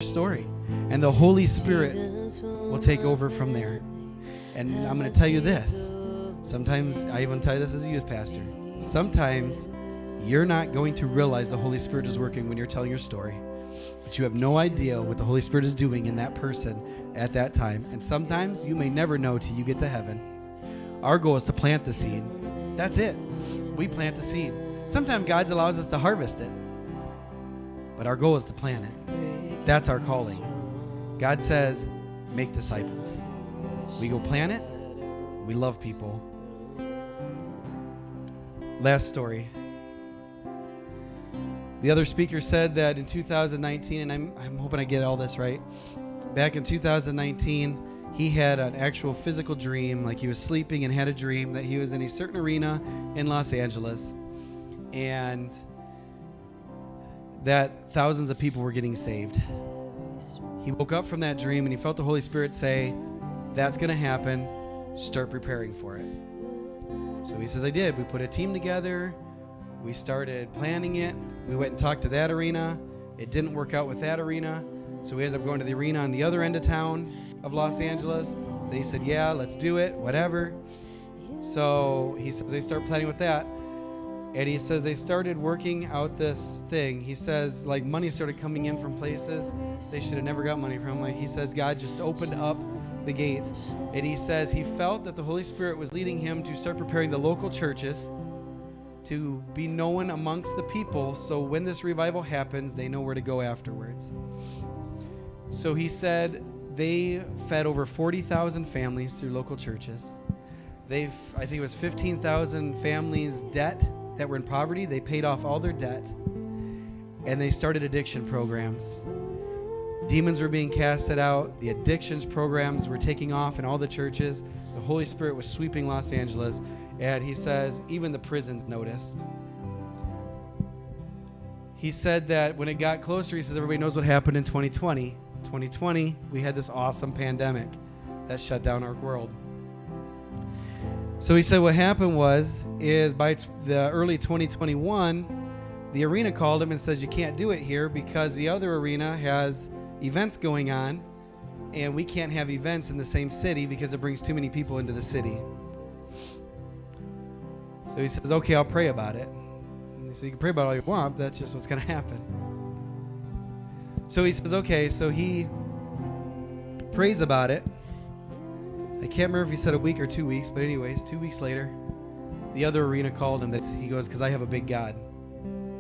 story, and the Holy Spirit will take over from there. And I'm going to tell you this. Sometimes, I even tell you this as a youth pastor, sometimes you're not going to realize the Holy Spirit is working when you're telling your story, but you have no idea what the Holy Spirit is doing in that person at that time. And sometimes you may never know till you get to heaven. Our goal is to plant the seed. That's it. We plant the seed. Sometimes God allows us to harvest it, but our goal is to plant it. That's our calling. God says, make disciples. We go plant it. We love people. Last story. The other speaker said that in 2019, and I'm hoping I get all this right. Back in 2019, he had an actual physical dream, like he was sleeping and had a dream that he was in a certain arena in Los Angeles, and that thousands of people were getting saved. He woke up from that dream and he felt the Holy Spirit say, that's going to happen. Start preparing for it. So he says, I did. We put a team together. We started planning it. We went and talked to that arena. It didn't work out with that arena. So we ended up going to the arena on the other end of town of Los Angeles. They said, yeah, let's do it, whatever. So he says they start planning with that. And he says they started working out this thing. He says, like, money started coming in from places they should have never got money from. Like, he says God just opened up the gates. And he says he felt that the Holy Spirit was leading him to start preparing the local churches to be known amongst the people, so when this revival happens, they know where to go afterwards. So he said they fed over 40,000 families through local churches. I think it was 15,000 families' debt that were in poverty. They paid off all their debt, and they started addiction programs. Demons were being casted out. The addictions programs were taking off in all the churches. The Holy Spirit was sweeping Los Angeles, and he says even the prisons noticed. He said that when it got closer, he says everybody knows what happened in 2020. 2020, we had this awesome pandemic that shut down our world. So he said what happened is by the early 2021, the arena called him and says, you can't do it here because the other arena has events going on, and we can't have events in the same city because it brings too many people into the city. So he says, okay, I'll pray about it. So you can pray about it all you want, but that's just what's going to happen. So he says, okay, so he prays about it. I can't remember if he said a week or 2 weeks, but anyways, 2 weeks later, the other arena called him. He goes, because I have a big God.